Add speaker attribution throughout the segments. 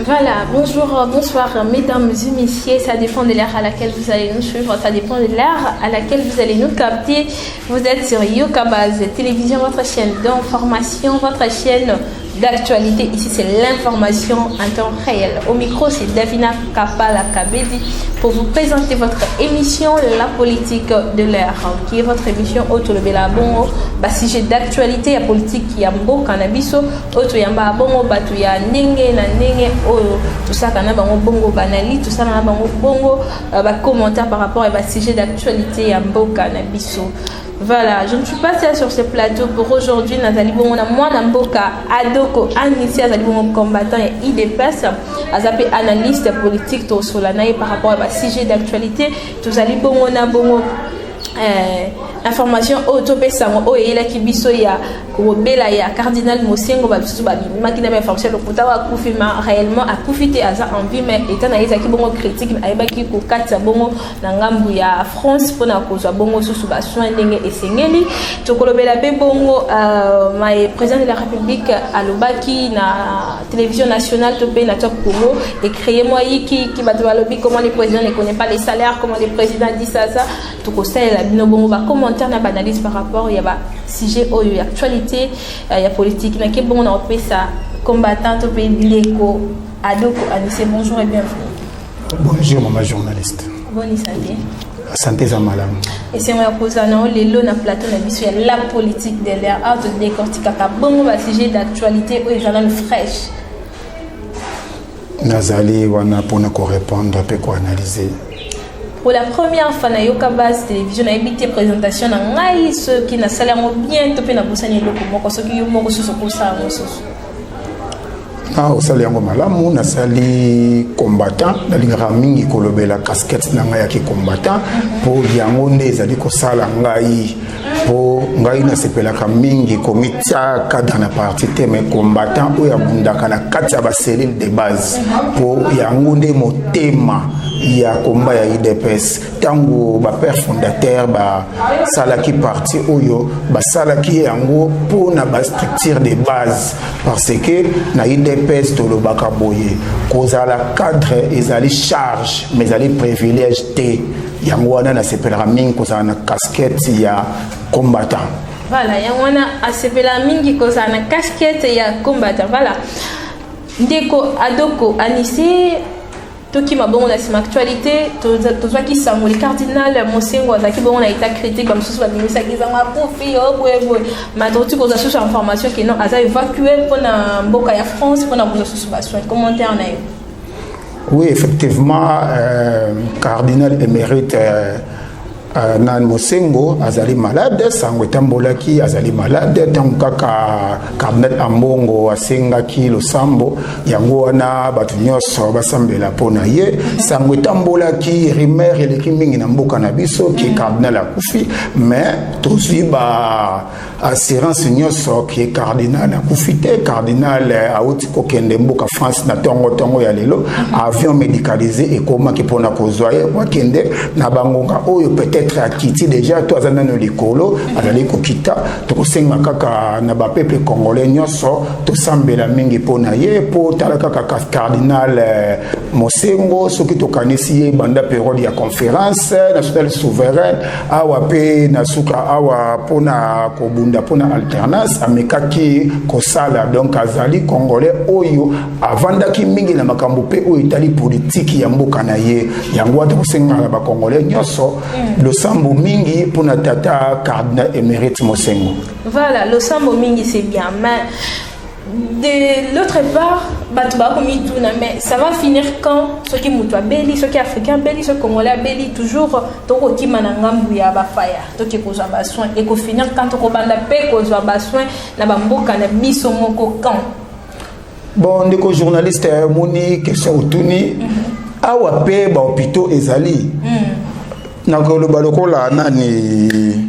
Speaker 1: Voilà, bonsoir mesdames et messieurs, ça dépend de l'heure à laquelle vous allez nous suivre, ça dépend de l'heure à laquelle vous allez nous capter. Vous êtes sur Yokabaz Télévision, votre chaîne d'information, votre chaîne d'actualité. Ici c'est l'information en temps réel. Au micro c'est Davina Kapala Kabedi pour vous présenter votre émission La politique de l'heure, qui est votre émission autour de la bongo, sujet d'actualité, la politique qui a beau cannabiso, autour yamba bongo, batu ya nenge na nenge, tout ça kana bango bongo banali, tout ça kana bango bongo, commentaire par rapport à sujet d'actualité ya beau cannabiso. Voilà, je ne suis pas seule sur ce plateau pour aujourd'hui. Nazali bongo na mwana mboka Adoko Anissé, azali bongo combattant et IDPS, azapé analyste politique to solana par rapport à sujet d'actualité. Tous ali bongo na bongo information autopé sango et la kibiso ya robela ya cardinal Mosengo ba biso ba makina ba information le kota wa kufima réellement a kufité aza en vie mais étant na ezaki bongo critique ayeba ki ko katsa bongo na ngambu ya France pona kozwa bongo susu ba soin ndenge esengeli tokolobela pe bongo my président de la République alobaki na télévision nationale topé na top Congo et créer moi qui bato balobi comment les présidents ne connaissent pas les salaires, comment les présidents disent ça tokosala bino bongo ba commentaire na analyse par rapport ya ba sujet oyo ya actualité ya politique na ke bon na opé ça combattant to pe ndeko Adoko Anissé. Bonjour et bienvenue.
Speaker 2: Bonjour maman journaliste.
Speaker 1: Bonne santé.
Speaker 2: Santé za malamu.
Speaker 1: Et c'est moi posa na lelo na plateau na biso ya la politique de l'air out de décortiquer ka bongo ba sujet d'actualité oyo journal fraîche.
Speaker 2: Nazali wana pona ko répondre pe ko analyser.
Speaker 1: Pour la première fois na Yokabaz Télévision na ebité présentation na ngai ceux qui na salaire bien topé na bosani loko moko ceux qui moko susu ko sa mosusu.
Speaker 2: Ah osali yango malamu na sali combattant na lingara mingi kolobela casquette na ngai ya ki combattant pour yango nde ezali ko sala ngai po ngai na sepelaka mingi komita cadre na parti te mais combattant oyo abundaka na kati ya ba cellule de base po yango nde motema ya combat ya IDPS tango ba père fondateur ba salaki parti oyo ba salaki yango pour na ba structure de base parce que na IDPS tolobaka boye kozala cadre ezali charge mais ezali privilège te yango wana na sepelaka mingi kozala na casquette ya combattant.
Speaker 1: Voilà, yango wana asepela mingi kozala na casquette ya combattant. Voilà, ndeko Adoko Anissé toki mabongo na sima actualité tozwa ki sango le cardinal Mosengo azaki bongo na état critique ba mususu ba bimisa kizanga profi boye matoti koza source information que non aza évacué pour na mboka ya France pour na bozo source ba soin commentaire na yo.
Speaker 2: Oui, effectivement, cardinal émérite Nan Mosengo azali malade, Sangwe Tambolaki azali malade, Tankaka Cardinal Ambongo asengaki losambo, yango wana batu nyonso basambela pona ye, Sangwe Tambolaki rimer eleki mingi na mboka na biso ki cardinal akufi, mais tozwi ba assurance nyonso ki cardinal akufi te, cardinal auti kokende mboka France na tongo ya lelo, avion médicalisé et koma ki pona kozwa ye wakende na bangonga oyo peut-être à Kiti déjà toi azana no likolo azali ko kita to kosenga kaka na ba peuple congolais nyonso to sambela mingi pona ye po tala kaka cardinal mosengo soki tokanisi banda période ya conférence nationale souveraine awa pe na suka awa pona kobunda pona alternance amekaki kosala donc azali congolais oyo avandaki mingi na makambo pe oyo etali politique ya mboka na ye yango ata kosenga na ba congolais nyonso losambo mingi pona tata cardinal émérite mosengo.
Speaker 1: Voilà, losambo mingi c'est bien, mais de l'autre part, mais ça va finir quand ceux qui moutoient belli, ceux qui africains belli, ceux congolais belli, toujours toko ki manangambu ya bafaya, toki kozwa bassoin et qu'au finir quand toko banda pe kozwa bassoin na bamboka na biso moko quand.
Speaker 2: Bon, ndeko journaliste moni question otuni awa pe ba hôpitaux ezali. Na ko balokola nani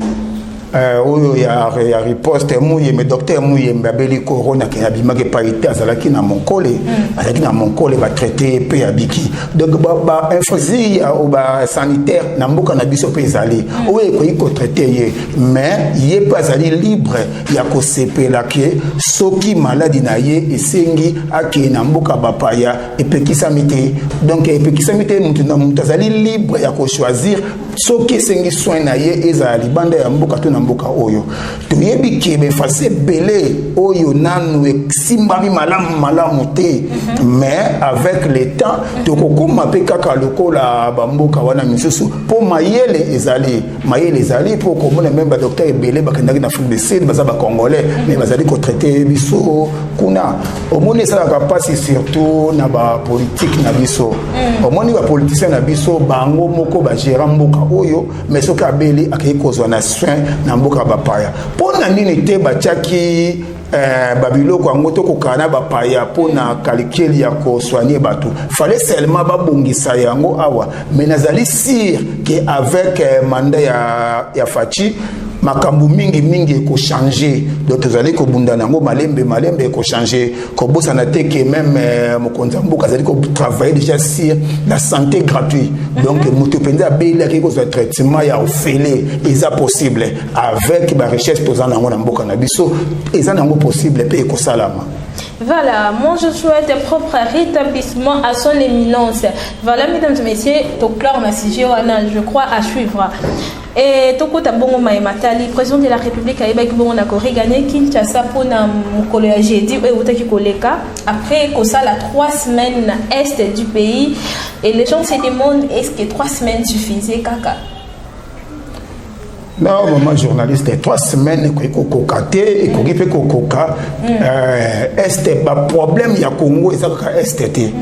Speaker 2: oyo ya riposte muye me docteur muye mbabeli corona ki abimake paite azalaki na monkole azalaki na monkole ba traiter pe abiki donc ba infozi au ba sanitaire na mboka na biso pe ezali oyo ko iko traiter ye mais ye pas azali libre ya ko sepela ke soki maladie na ye esengi ake na mboka bapaya epekisa mite donc epekisa mite mutu azali libre ya ko choisir soki esengi soin na ye ezali banda ya mboka to mboka oyo toyebi ke be fase belé oyo nanu simbami malamu te mais avec le temps tokokoma pe kaka lokola bamboka wana misusu po mayele ezali po komona même ba docteur belé bakendaki na Afrique du Sud baza ba congolais mais bazali ko traiter biso kuna omoni sala ka passer surtout na ba politique na biso omoni ba politicien na biso bango moko ba gérant mboka oyo mais soki abeli akei kozwa na soin na mboka bapaya pona nini te batiaki babiloko yango tokokana bapaya pona kalikeli ya kosoigner bato fallait seulement babongisa yango awa mais nazali sûr que avec mandat ya Fachi makambu mingi ko changer donc tozali ko bunda nango malembe ko changer ko bossa na te que même mokonza mboka zali ko travailler déjà sur la santé gratuite donc mutu penza bela ki ko traitement ya ofele eza possible avec ba recherche tozana nango na mboka na biso eza nango possible pe ko salama.
Speaker 1: Voilà, moi je souhaite un propre rétablissement à son éminence. Voilà, mesdames et messieurs, Toklar Massigi, je crois à suivre. Et Toko Tabongo Maïmatali, président de la République, a gagné Kinshasa pour Mokolo ya jeudi, après Kosa la 3 semaines est du pays. Et les gens se demandent est-ce que 3 semaines suffisaient, Kaka?
Speaker 2: Non, maman journaliste, 3 semaines kokate et kokipe kokoka este ba problème ya Congo ezaka este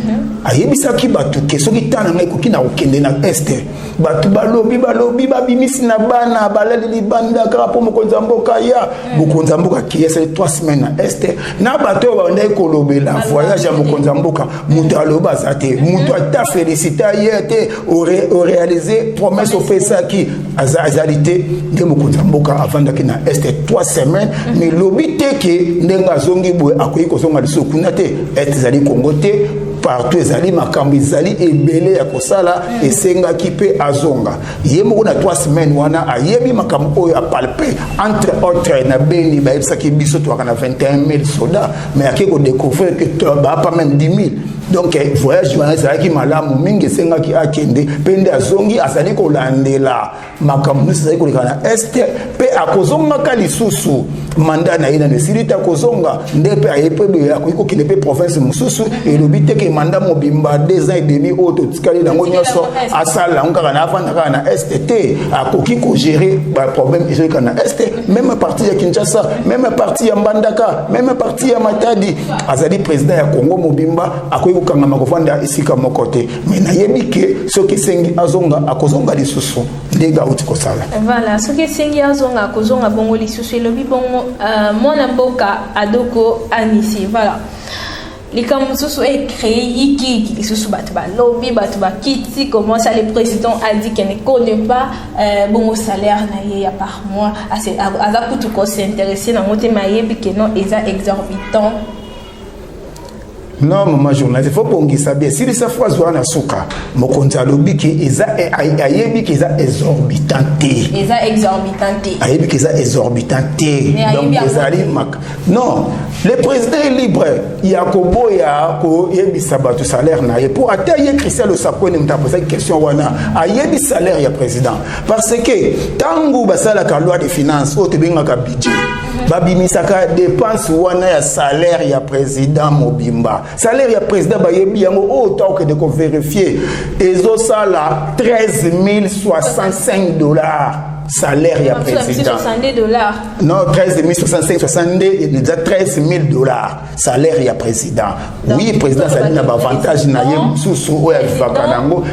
Speaker 2: ayebisa ki batu ke soki tana ngai koki na okende na este batu balobi babimisi na bana balali banda karapo mokonza mboka ya mokonza mboka ki esa 3 semaines na este na batu ba ndai kolobela voyage ya mokonza mboka mutu aloba zate mutu ata féliciter yete au réaliser promesse au fait ça qui azalité de mokonza mboka avandaki na este 3 semaines mais lobi te ke ndenga zongi boy akoyi kozonga liso kuna te este zali Congo te partout ezali makambo ezali ebele ya kosala esengaki pe azonga ye moko na 3 semaines wana ayebi makambo oyo apalpe entre autres na beni bayebisaki biso toaka na 21 000 soldats mais ake kodécouvrir que bapa même 10 000 donc voyage wana ezalaki malamu mingi esengaki akende mpe nde azongi azali kolandela makambo nyonso ezali koleka na este mpe akozongaka lisusu manda na ye na nesili te akozonga nde mpe aye mpe akoki kokende mpe province mosusu elobi te ke manda mobimba 2 ans et demi oyo totikali nango nyonso asala yango kaka na afanda kaka na este te akoki kogere baproblème ezoleka na este même parti ya Kinshasa même parti ya Mbandaka même parti ya Matadi azali président ya Congo mobimba akoki kokangama kovanda esika moko te mais nayebi ke soki sengi azonga akozonga lisusu ndenge auti kosala.
Speaker 1: Voilà, soki sengi azonga akozonga bongo lisusu elobi bongo mwana mboka adoko anisi. Voilà. Les Kamoussous est créé, Iki, sous Batba Lobby, Batba Kitsi, comment ça le président a dit qu'elle ne connaît pas bon salaire naïe par mois. À ça, tout s'est intéressé dans mon thème, que non, ils sont exorbitants.
Speaker 2: Non, maman journaliste, il faut qu'on dise ça bien. Si ça phrase wana souka, mon compte à l'obbi qui est ayebi qui est exorbitanté. Ayebi qui est exorbitanté. Donc les ali mak. Non, le président est libre. Yakobo ya ko yebi sabatu salaire na ye pour attaquer Christian le Sakone m'a posé question wana. Ayebi salaire ya président parce que tangu basala ka loi de finances au tebenga ka budget. Babimisaka dépense wana ya salaire ya président Mobimba. Salaire ya président bayebi yango autant que de vérifier. Ezo sala 13 065 $. Salaire ya président. $. Non, 13 065, 62, il y a 13 000 $. Salaire ya président. Oui, président, ça n'a pas avantage,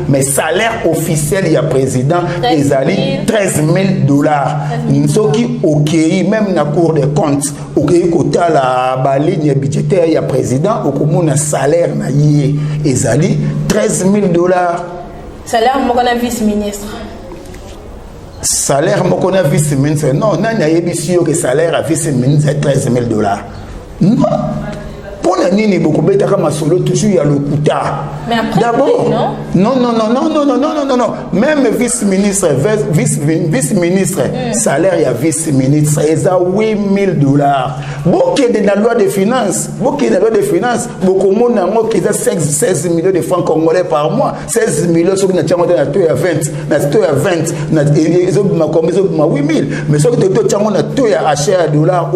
Speaker 2: mais salaire officiel ya président, ils allaient 13 000 $. Ce qui, ok, même dans la cour des comptes, ok, côté la ligne budgétaire ya président, au commun salaire, ils allaient 13 000 $.
Speaker 1: Salaire, mon vice-ministre.
Speaker 2: Salaire, mon vice-ministre. Non, non, il y a que salaire à vice-ministre est 13 000 $. Non. Pour la nini, beaucoup de solo toujours il y a le couta.
Speaker 1: Mais après,
Speaker 2: d'abord, non. Même vice-ministre, salaire, il y a vice-ministre, il y a 8 000 $. Beaucoup de la loi de finances, beaucoup de monde qui a 16 millions de francs congolais par mois, 16 millions, ceux qui ont 20, 8 000. Mais ceux qui ont acheté à dollars,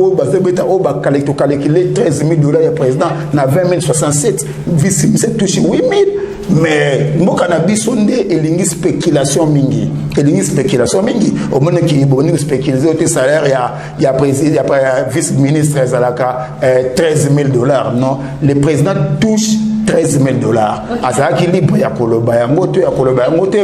Speaker 2: calculer 13 000 $. Na 20 067 vice-ministre touché 8 000. Mais mon cannabis sonde et lingi spéculation mingi. Au moment qui boni spéculer au salaire il y a président, il y a vice-ministre Zalaka 13 000 $. Non, le président touche 13 000 $. Asa qui libre ya koloba ya ngoto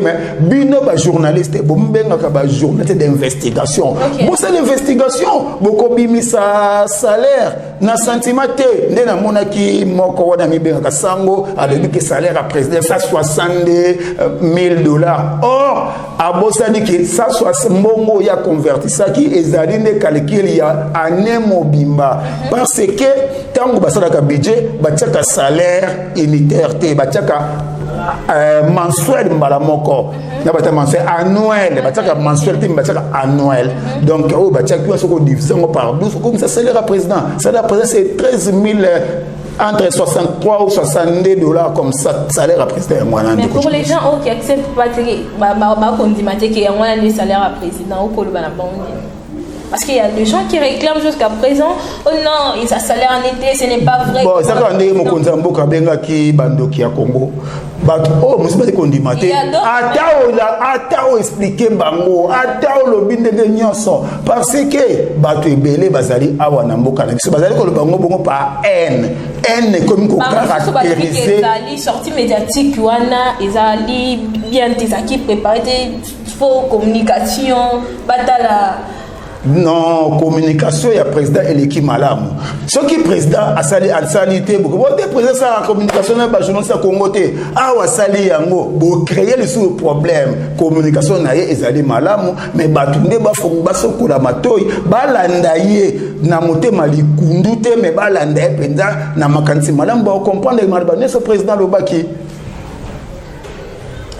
Speaker 2: mais bino ba journaliste bombenga ka ba journaliste d'investigation. Bon c'est l'investigation boko bimisa salaire na sentimenté ndena monaki moko wana mibenga ka sango avec que salaire à président 160 000 $. Or abosani ki 160 mbongo ya converti ça qui ezali ne calcul ya année mobimba parce que tango basala ka budget batiaka salaire unitaire te batiaka mensuel mbalamoko na bata mensuel annuel batiaka mensuel te batiaka annuel donc oh batiaka quoi soko division par 12 comme ça salaire à président c'est 13 000 entre 63 ou 62 $ comme ça salaire à président.
Speaker 1: Mais pour les gens qui acceptent pas qu'on dit qu'il y a un salaire à président ou parce qu'il y a des gens qui réclament jusqu'à présent, oh non, ils ont salaire en été, ce n'est pas vrai.
Speaker 2: Bon, ça quand on est mon konzambo kabenga ki bando ki a Congo. Oh, moi c'est pas qu'on dit maté. Atao expliquer bango, atao lobi ndenge nyonso parce que bato ebele bazali awa na mboka na biso bazali ko le bango bongo par haine comme ko caractériser
Speaker 1: les sorties médiatiques wana ezali bien des acquis préparés faux communication batala.
Speaker 2: Non, communication, il y a président et l'équipe malam. Ce qui est président a sali à sanité, beaucoup de président ça communication n'a pas journaliste à Congoté. Ah wa sali yango, pour créer le sous problème. Communication na ye ezali malam, mais batunde ba fongo ba sokola matoy, ba landaye na motema likundute mais ba landaye penza na makanti malam ba comprendre malba ce président lobaki.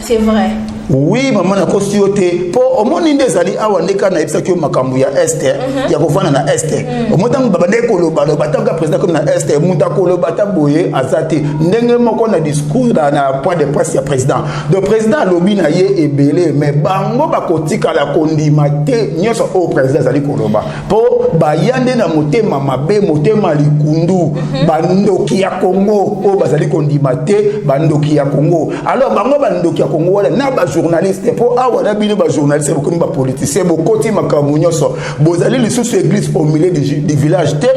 Speaker 1: C'est vrai.
Speaker 2: Oui, maman na kosiote pour au monde des ali awandeka na ebisa kyo makambu ya este ya kovana na este au monde baba ndeko lobalo batanga président comme na este muta ko lobata boye azati ndenge moko na discours na point de presse ya président le président lobi na ye ebele mais bango bakotika la kondimate nyoso au président zali koloba po bayande na motema mabe motema likundu bandoki ya Congo o bazali kondimate bandoki ya Congo alors bango bandoki ya Congo wala na journaliste pour avoir bino ba journaliste beaucoup ba politicien beaucoup ti makambo nyoso bozali les sous église au milieu du village te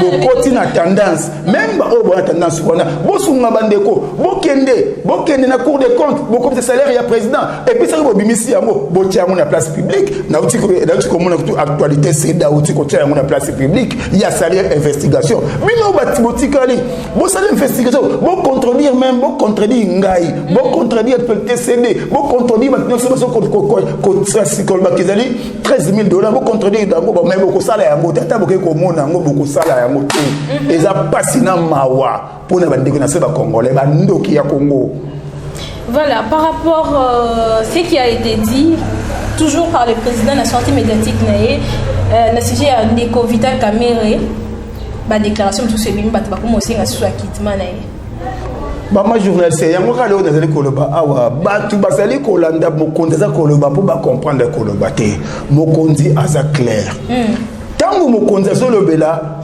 Speaker 2: beaucoup na tendance même ba o ba tendance kona bosunga bandeko bokende na cour des comptes beaucoup de salaire ya président et puis ça bo bimisi yango bo tia na place publique na uti ko mona actualité c'est da uti ko tia na place publique il y a salaire investigation bino ba tibotikali bo salaire investigation bo contredire même bo contredire ngai bo contredire TCD bo contredire maintenant c'est parce que 13 000 $, vous contredire d'abord même beaucoup ça là yango tata boke ko mona ngo beaucoup ça là yango et ça passe na mawa pour na bandeko na seba congolais ba ndoki ya Congo.
Speaker 1: Voilà, par rapport à ce qui a été dit toujours par le président de la sortie médiatique na sujet à Ndeko Vital Kamerhe ba déclaration tout c'est bien ba comme aussi na sous acquittement na
Speaker 2: ba ma journaliste yango kala o nazali koloba awa batu basali kolanda mokonzi za koloba pour ba comprendre koloba te mokonzi aza clair tango mokonzi azolobela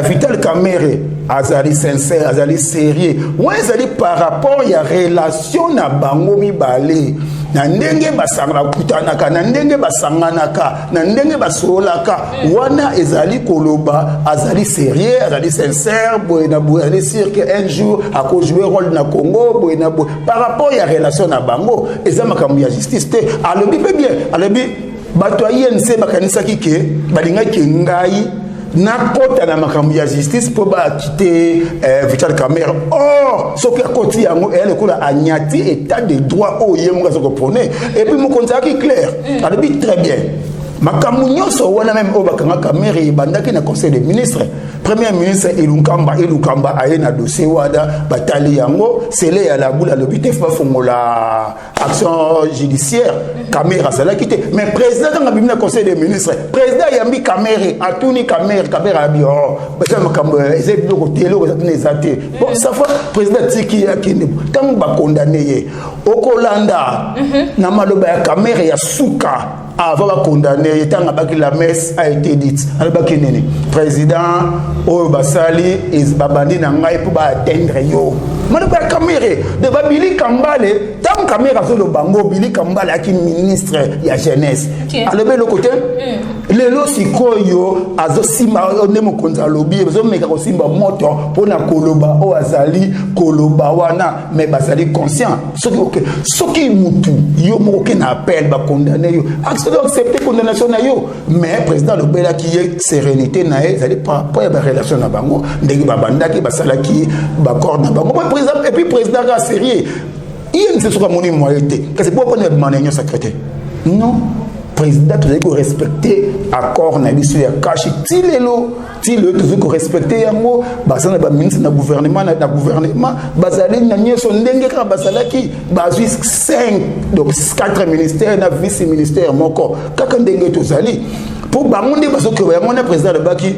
Speaker 2: Vital Kamerhe azali sincère azali sérieux ouais azali par rapport ya relation na bango mibale na ndenge basangana kutanaka na ndenge basanganaka na ndenge basolaka wana ezali koloba azali sérieux azali sincère boyena boyena sûr que un jour a ko jouer rôle na Congo boyena par rapport ya relation na bango eza makambo ya justice te alobi pe bien alobi bato INC bakanisa kike balinga kengai na kota na makambo ya justice pour ba quitter Vital Kamerhe. Or ce qui a côté yango elle ko la agnati état de droit au yemo ka ko prôner et puis mon contrat qui clair alobi très bien makambo nyonso wana même o bakanga Kamerhe bandaki na conseil des ministres premier ministre Elukamba aye na dossier wada batali yango sele ya la boula lobité fa fongola action judiciaire Kamerhe asala quitté mais président nga bimina conseil des ministres président yambi Kamerhe atuni Kamerhe a bio bata makambo eze biloko telo ko tuni ezate bon ça fois président tiki yakine tant ba condamné ye okolanda na maloba ya Kamerhe ya suka avant de condamner, la messe a été dite. Président, au Basali, et Babandi Nangaï pour atteindre yo. Maloba Kamerhe, de Babili Kambale, tant Kamerhe sur le bango, Bili Kambale qui ministre de la jeunesse. Alors, le côté, le Losikoyo, Azosima, Nemo Konzalobi, Zomeka Simba Moto, pour la Koloba, O Azali, Koloba, Wana, mais Basali conscient. Ce qui moutou, yo moken appel, ba condamner yo. Accepter condamnation na yo. Mais président le Bela qui est sérénité na e, ça dit pas la relation na bango, ndeki babanda ki basala ki ba corps na bango. Et puis président a sérieux. Il ne se soit moni moyité. Que c'est pourquoi on a demandé un secrétaire. Non. Président tu dois respecter accord na biso ya cash tilelo tilo tu dois respecter yango basana ba ministre na gouvernement bazali na nyeso ndenge ka basalaki bazui 5 donc 4 ministères na vice ministère moko kaka ndenge tozali pour bangonde basoke ba mona président de baki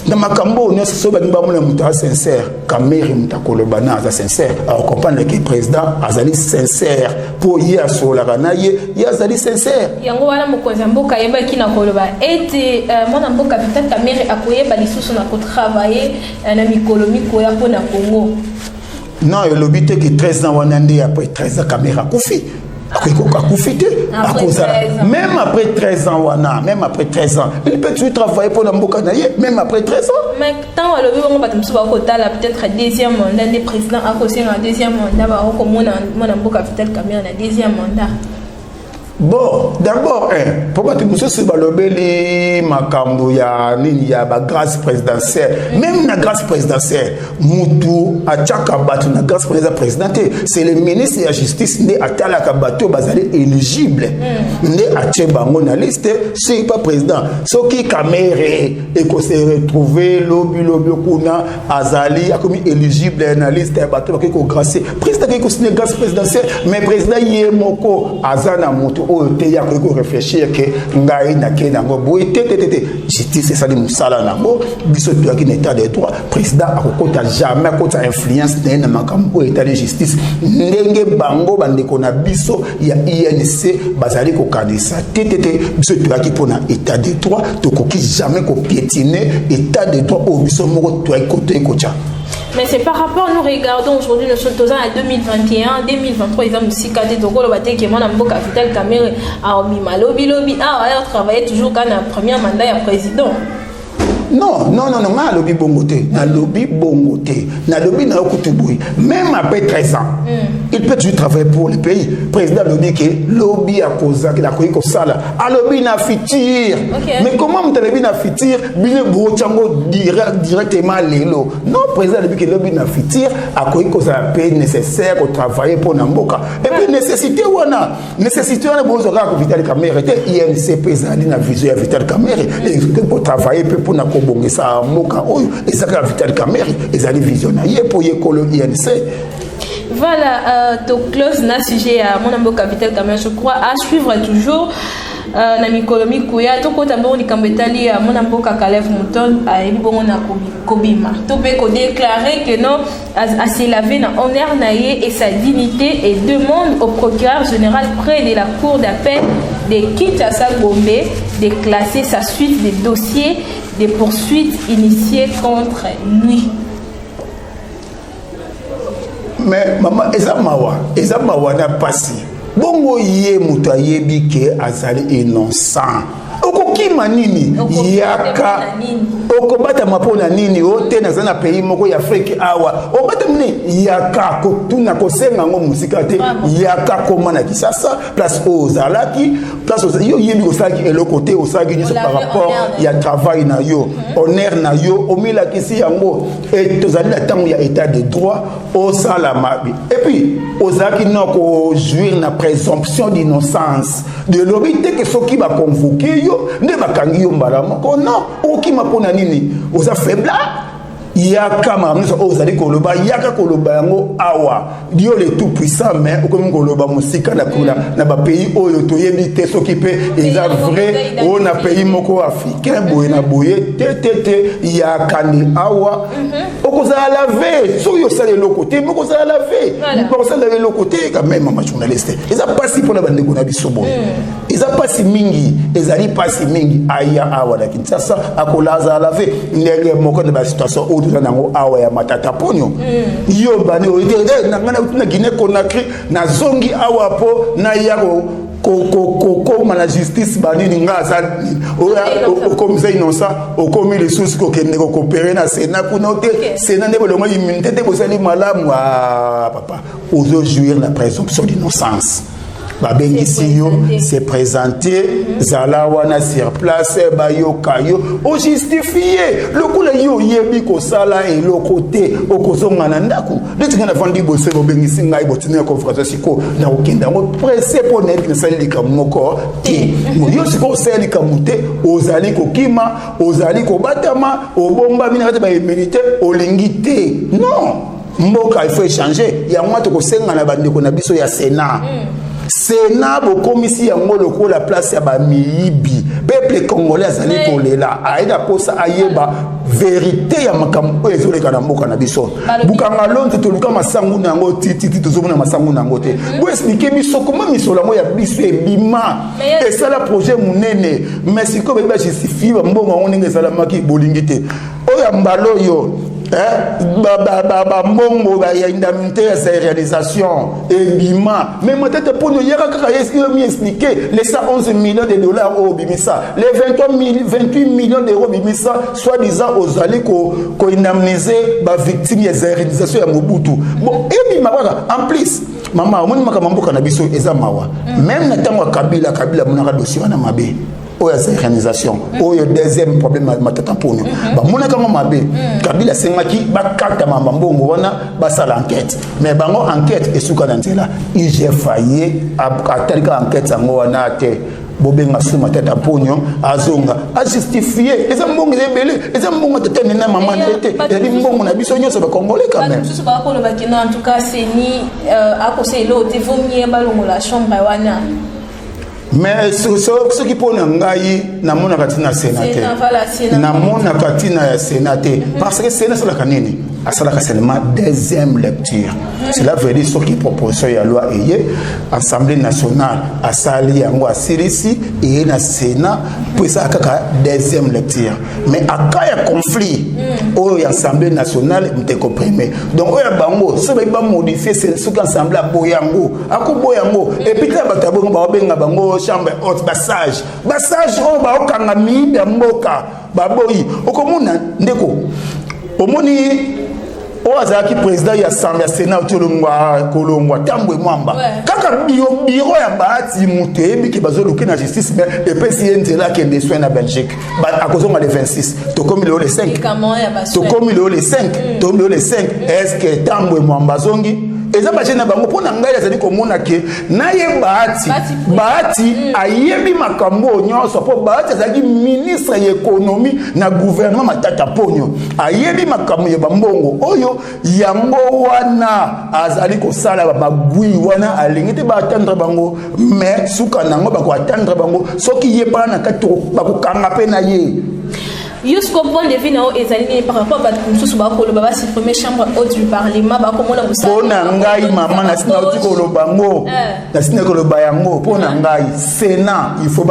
Speaker 2: na makambo on so ba ngba mona muta sincère Kamerhe muta kolobana za sincère alors comprendre que président azali sincère pour y asola kanaye ya azali sincère
Speaker 1: yango wana mokonza mboka yeba kina koloba ete mona mboka Vital Kamerhe akoyeba lisusu na ko travailler na mikolomiko ya pona Congo
Speaker 2: non le lobby te que 13 ans wana ndé après 13 ans Kamerhe akufi même après 13 ans même après 13 ans il peut toujours travailler pour la mboka même après 13 ans
Speaker 1: mais tant que le peut-être deuxième mandat des présidents a causé un deuxième mandat comme mon mboka Vital Kamerhe un deuxième mandat.
Speaker 2: Bon, d'abord, pourquoi tu me dis que makambo ya nini ya ba grâce présidentielle, même la grâce présidentielle, mutu a chaka batu na grâce présidentielle, c'est le ministre de la justice né atala kabato bazali éligible, né ache bango na liste, c'est pas président. Ce qui Kamerhe et qu'on s'est retrouvé lobi kuna azali a commis éligible na liste bato qui ko grâce président qui ko signé grâce présidentielle, mais président yemoko azana mutu o te ya ko réfléchir que ngai na ke nango boy te justice c'est ça de musala nango biso to ki état de droit président akokota jamais kota influence na makambo état de justice ndenge bango bandeko na biso ya INC bazali ko kanisa te biso to ki pona état de droit to koki jamais ko piétiner état de droit o biso moko to côté kocha.
Speaker 1: Mais c'est par rapport, nous regardons aujourd'hui, nous sommes en 2021, 2023, ils ont aussi cadé de gros bâtés qui m'ont emboqué Vital Kamerhe à Obima, lobby, a travaillé toujours quand un premier mandat à président.
Speaker 2: Non, na lobby bongoté, na lobby bongoté, na lobby na okutuboui. Même après 13 ans, il peut toujours travailler pour le pays. Le président a dit que lobby a causé que la Koiko Sala, a lobby na fitir. Mais comment on lobby na fitir, bien brochango directement l'élo. Non, le président a dit que lobby na fitir, a Koiko Sala paye nécessaire pour travailler pour Namboka. Et puis nécessité wana besoin de Vital Kamerhe, INC président na vision à Vital Kamerhe, pour travailler pour na kobonge ça Mboka oyo, et ça ka Vital Kamerhe, ils allaient visionnaire pour yekolo INC.
Speaker 1: Voilà, donc close na sujet à mon Mboka Vital Kamerhe, je crois à suivre toujours. Na mikolomi kuya to kota mbongo nikambetali ya mona mboka Caleb Mouton a ebongo na kobima to pe ko déclarer que non a se laver na honneur naie et sa dignité et demande au procureur général près de la cour d'appel de Kinshasa Gombe de classer sa suite des dossiers des poursuites initiées contre lui.
Speaker 2: Mais maman ezamawa na pasi bongo ye mutu ayebi ke azali innocent okokima nini yaka okobata mapona nini ote na zana pays moko ya Afrique awa obata mini yaka kotuna kosenga ngo musika te yaka koma na Kisasa place ozalaki place yo yebi osaki eloko te osaki niso par rapport ya travail na yo honneur na yo omila kisi yango et tozali na tango ya état de droit au salamabi et puis ozaki noko jouir na présomption d'innocence de l'obité que soki ba convoquer yo ne bakangi yo mbala moko non okima pona nini oza faible yaka mamisa ozali koloba yaka koloba yango awa dio le tout puissant mais okomi koloba musika na kula na ba pays oyo toyebi te soki pe eza vrai on a pays moko africain boye na boye te yaka ni awa okozala laver so yo sale le côté moko sala laver pour ça le côté quand même ma journaliste eza pasi pour la bande ko na bisobo eza pasi mingi ezali pasi mingi aya awa na Kinshasa akolaza laver ndenge moko na ba situation nango awa ya matata ponyo yo bani oite na ngana na Guinée Conakry na zongi awa po na yako ko na justice bani ngaza o commissaire innocent o commis les sources ko kende ko coopérer na Sénat kuno te Sénat ne bolongo immunité te bosali malamu papa ozo jouir la présomption d'innocence. Babengisi yo se présenter zalawana sur place bayo kayo o justifier le coup yo yebi ko sala et le côté o kozonga na ndaku letinga na vandi bosse bobengisi ngai botina conférence siko na okenda mo pressé pour net na sali kamoko ti mo yo siko sali kamute ozali ko kima ozali ko batama obomba mina kata ba mérité olingité non mboka il faut changer ya moi to ko senga na bandeko na biso ya Sénat Sénat bokomisi yango loko la place ya ba miyibi peuple congolais azali kolela aida posa ayeba vérité ya makambo ezoleka na mboka na biso bukanga lonte toluka masangu nango titi tozomona masangu nango te bo expliquer biso comment misola mo ya biso ebima et ça la projet munene mais siko ba justifie mbongo ngo ninge sala maki bolingite oya mbalo yo mbongo ya indemnité ya sa réalisation ebima mais peut-être pour nous hier kaka expliquer les 111 millions de dollars au bimisa les 28 millions d'euros bimisa soi-disant aux allés ko indemniser ba victime ya réalisation ya Mobutu bon ebima en plus maman omoni makambo kana biso eza mawa même na tango Kabila monaka dossier wana mabe oya sa organisation oyo deuxième problème matata poni ba mona kango mabe Kabila sengaki bakata mambongo wana basala enquête mais bango enquête esuka na nzela j'ai failli atalika enquête sango wana te bobenga suma tata ponyo azonga a justifier eza mbongo ebele eza mbongo tete na maman tete eza mbongo na biso nyoso ba congolais quand même
Speaker 1: tout ba ko le bakino en tout cas c'est ni à conseiller l'autre vomie balongo la chambre wana.
Speaker 2: Mais ce qui pose ngai na mona katina sénateur na mona katina ya sénateur parce que sénateur c'est la kanini asala seulement deuxième lecture cela veut dire ce qui propose ya loi eye assemblée nationale asali yango asirisi et na sénat pour ça kaka deuxième lecture mais akaya conflit au assemblée nationale m'te comprimé donc oya bango ça va modifier ce qu'assemblée boyango akoboyango et puis ta batabo ba benga bango chambre haute bassage on ba okanga mi de mboka baboyi okomona ndeko omoni o azaki président ya Assemblée ya Sénat kolongwa tambwe mwamba kaka biro ya Bahati muté biki bazoluki na justice mais epesi nzela kende soin na Belgique akozonga le 26 tokomi le 5 tokomi le 5 tokomi le 5 est-ce que tambwe mwamba zongi eza bachena bango pona ngai azali komona ke naye Bahati ayebi makambo nyonso po Bahati azali ministre ya économie na gouvernement matata ponyo ayebi makambo ya bambongo oyo yango wana azali kosala bagui wana alingite ba attendre bango mais suka nango bako attendre bango soki ye pa na kati bako kanga pe na ye
Speaker 1: jusqu'au point de vue par rapport à la chambre haute du Parlement,
Speaker 2: Sénat, il faut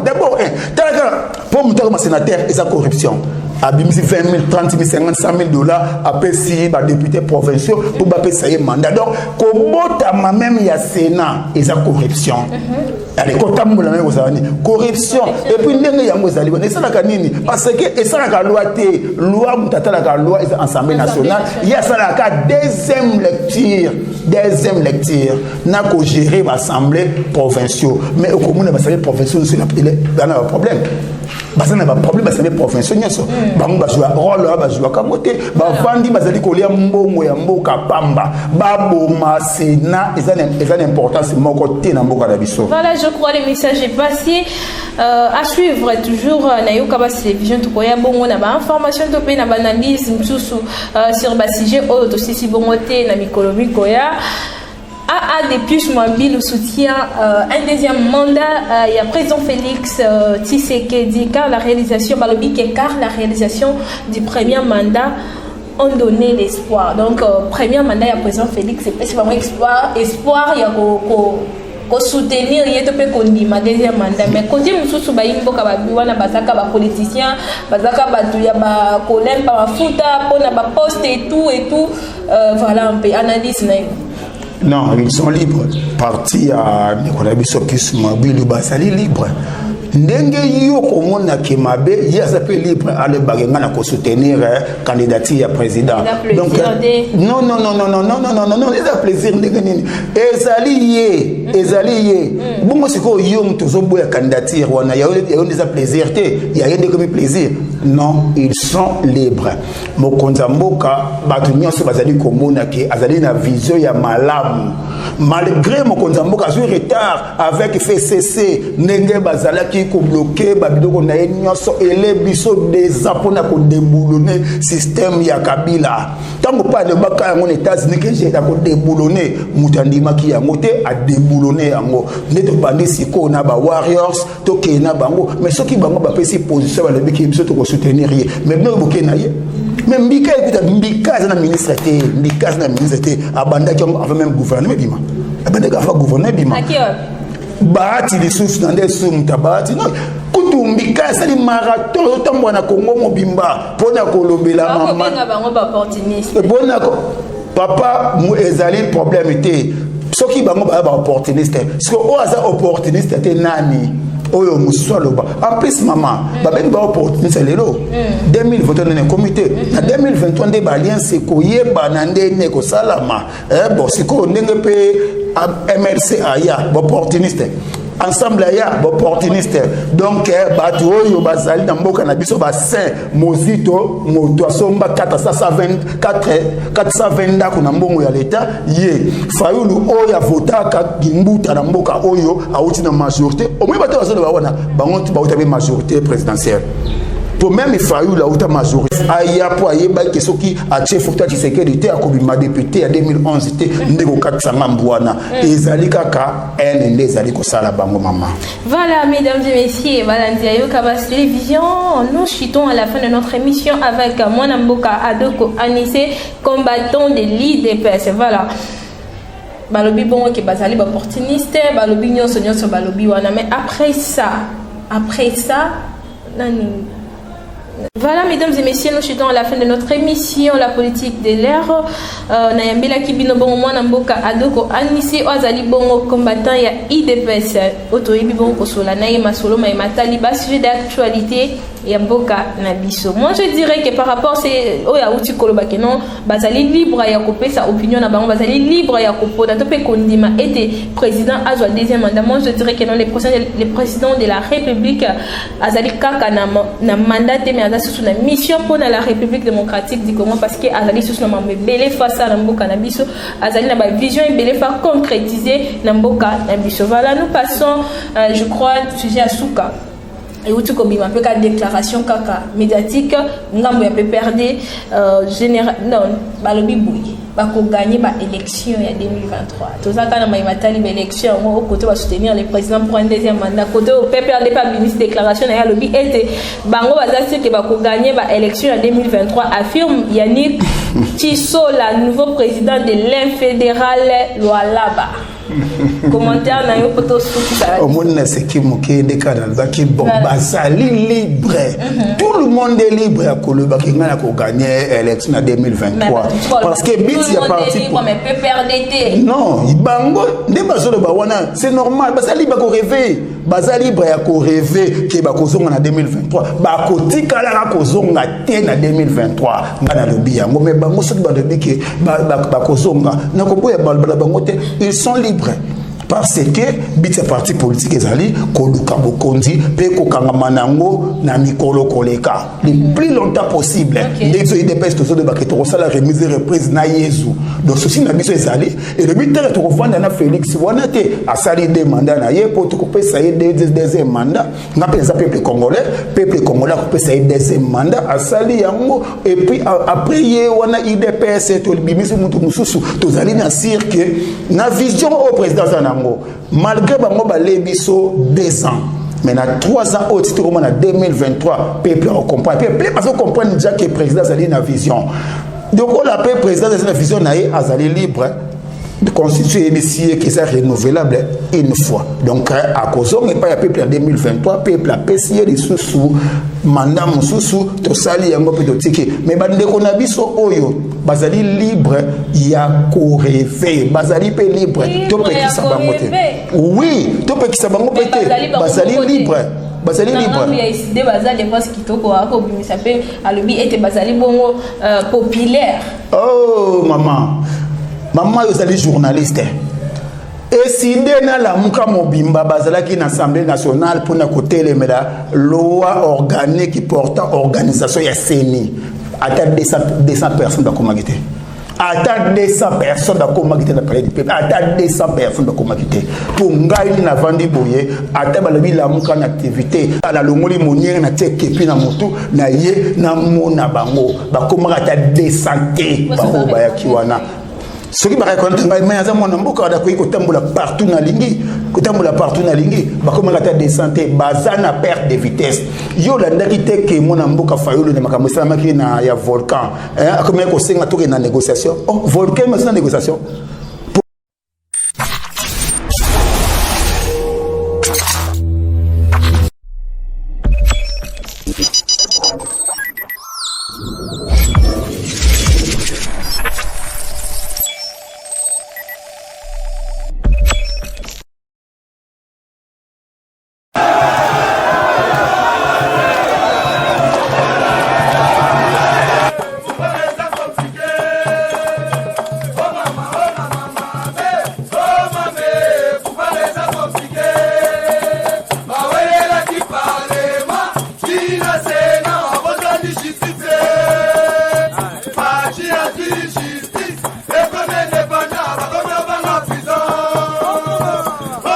Speaker 2: d'abord, pour me sénateur, et sa corruption. Abimsi 20 000, 30 000, 50 000, 100 000 $, après si députés provinciaux, pour baper ça y est mandat. Donc, comment même il y a Sénat, et sa corruption. Allez, quand on a corruption, et puis il y a Mozali, et ça la canine, parce que, et ça la loi, loi, la loi, et l'Assemblée nationale, il y a ça la deuxième lecture, n'a qu'au gérer l'Assemblée provinciale. Mais au commun, l'Assemblée provinciale, il y a un problème. Parce que pas problème c'est les professionnels bango ba jouer rôle ba jouer kamote ba vandi bazali kolia mbongo ya mboka pamba ba boma Sénat et l'importance mon côté na mboka la biso.
Speaker 1: Voilà, je crois le message est passé. À suivre toujours na Yoka télévision to koya bongo na ba information to pe na ba analyse msusu sur ba sujet auto si bongo te na mikolobi koya. depuis mobile soutient un deuxième mandat. Il y a président Félix Tshisekedi car la réalisation du premier mandat ont donné l'espoir. Donc premier mandat il y a président Félix c'est vraiment espoir il y a ko soutenir yeto pe kondima deuxième mandat mais côté mususu ba imboka ba biwana bazaka ba politiciens bazaka ba tu ya ba kolem ba futa pona ba poste et tout voilà un peu analyse na.
Speaker 2: Non, ils sont libres. Parti à Nicolas Bissokis Mobile Basali libre. Ndenge yo komona Kemabe, il est libre à le bagenga na ko soutenir candidature à président. Donc non, il a plaisir ndenge nini. Ezali. Bongo siko yo mtozo boya candidature wana ya des plaisir té, il y a rien de comme plaisir. Non, ils sont libres. Mokonza mboka batu nyonso bazali komona ke azali na vision ya malamu. Malgré mokonza mboka azui retard avec FCC ndenge bazalaki ko bloquer babidoko na nyonso ele biso des apona ko déboulonner système ya Kabila. Tango pas de baka en États-Unis que j'ai ko déboulonner mutandima ki yango te a déboulonner yango neto bandi siko na ba warriors to ke na bango mais ceux qui bango ba pesi position ba le biso to ko soutenir mais non boké na ye. Mais Mbika écoute Mbika c'est un ministre abanda qui a même gouvernement bima abanda qui a gouvernement bima Bahati les sources dans des sources tabati non kutu Mbika c'est le marathon autant na Congo mobimba pona kolobela maman bona papa mu ezali problème était ce qui bango ba opportuniste parce que o asa opportuniste te nani oyo musoloba en plus maman ba ben ba opportunité lelo 2021 na comité na 2023 de alliance ko yeba na ndene ko salama bon siko ndenge pe MLC aya opportuniste ensemble aya opportuniste donc batu oyo bazali na mboka na biso ba saint mozito moto asomba 420 kuna mbongo ya leta ye fayulu oyo avotaka gimbuta na mboka oyo auti na majorité au moins bato bazalo bawana bango bauta be majorité présidentielle pour même fayulu auta majorité aya po ayeba ke soki a chef of Tshisekedi te akobima député en 2011 te ndeko katsanga mbwana ezali kaka elle ezali ko sala bango mama.
Speaker 1: Voilà mesdames et messieurs, voilà Yoka télévision, nous chutons à la fin de notre émission avec Mwanamboka Adoko Anissé, combattant de l'IDPS. Voilà. balobi bon que bazali opportuniste balobi nyonso balobi wana mais après ça nani. Voilà, mesdames et messieurs, nous sommes à la fin de notre émission, la politique de l'air. Nayambela Kibino Bongo Mwana Mboka Adoko Anisi Oazali Bongo combattant ya IDPS. Otoyebi Bongo Kosola Naïma Solo Maïma Taliba, sujet d'actualité ya Mboka Nabiso. Moi je dirais que par rapport c'est Oya Uti Kolobake non, Bazali libre ya kopé sa opinion na bango, Bazali libre ya kopo Datope Kondima était président Azwa deuxième mandat. Moi je dirais que non, les présidents de la République Azali Kaka na mandat mais Azali sous la mission pour la République démocratique du Congo parce que Azali sous la belé face à Mboka Nabiso, Azali na ba vision et belé fa concrétiser na Mboka Nabiso. Voilà, nous passons je crois sujet à Souka. Et où tu combines un peu la déclaration kaka médiatique, ngambo ya peu perdre général non balobi boui bako gagner ba élection ya 2023. Tout ça quand na matali ba élection au côté va soutenir le président pour un deuxième mandat côté au peu perdre pas ministre déclaration ya lobi était bango bazasi que bako gagner ba élection en 2023 affirme Yannick Chisola nouveau président de l'infédéral Lualaba. Commentaire na yo poto souki
Speaker 2: au monde na seki moké de Canada qui bon basali libre tout le monde est libre à Koloba qui ngana ko gagner élection en 2023 parce que bit ya parti
Speaker 1: mais peut perdre
Speaker 2: non bango ne bazolo ba wana c'est normal basali ba ko rêver bazali libre ya ko rêver que ba ko zonga en 2023 ba ko tikala ka ko zonga te na 2023 ngana lobi yango mais bango soki ba lobi que ba ko zonga na ko boya bango te ils sont libres parce que bit parti politique ezali koluka bokonzi pe kokanga manango na mikolo koleka le plus longtemps possible les IDPS tous de baketo sala remise reprise na Yesu donc ceci na biso ezali et le but est de revendre na Félix wana te asali des mandats na ye pour to kopesa ye deuxième mandat na pensa peuple congolais kopesa ye deuxième mandat asali yango et puis après ye wana IDPS to bimisi mutu mususu tozali na cirque na vision au président malgré bango balebiso 2 ans mais na 3 ans au titre comme en 2023 peuple comprend peuple parce qu'on comprend déjà que le président azali na vision donc on l'appelle président de la vision naé azali libre de constituer une mission qui est renouvelable une fois donc à cause on pas peuple en 2023 peuple a payé les sous mandat mususu to sali yango pe to tiki mais bande ko na biso oyo bazali libre ya ko rêver bazali pe libre to pe ki sabango te oui to pe ki sabango pe te bazali libre bazali libre
Speaker 1: il y a ici des bazali des fois qui toko ako bi s'appelle alobi était bazali bongo populaire
Speaker 2: oh maman yo zali journaliste et si dena la muka mobimba bazalaki na Assemblée nationale pour na côté les loi organique portant organisation ya CENI à 200 personnes dans comité à 200 personnes dans comité dans palais du peuple à 200 personnes dans comité pour ngai na vandi boye ata balabi la muka na activité ala longoli monier na teke puis na motu na ye na mona bango ba komaka ta 200 ba ko ba ya kiwana ce qui va reconnaître mais à mon mboka da ko tambola partout na lingi ba comme la tête de santé bazana perte de vitesse yo la ndaki te ke mon mboka fayolo ne makambo sama ki na ya volcan comme ko senga to na négociation oh volcan mais na négociation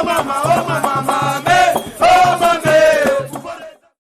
Speaker 3: Mama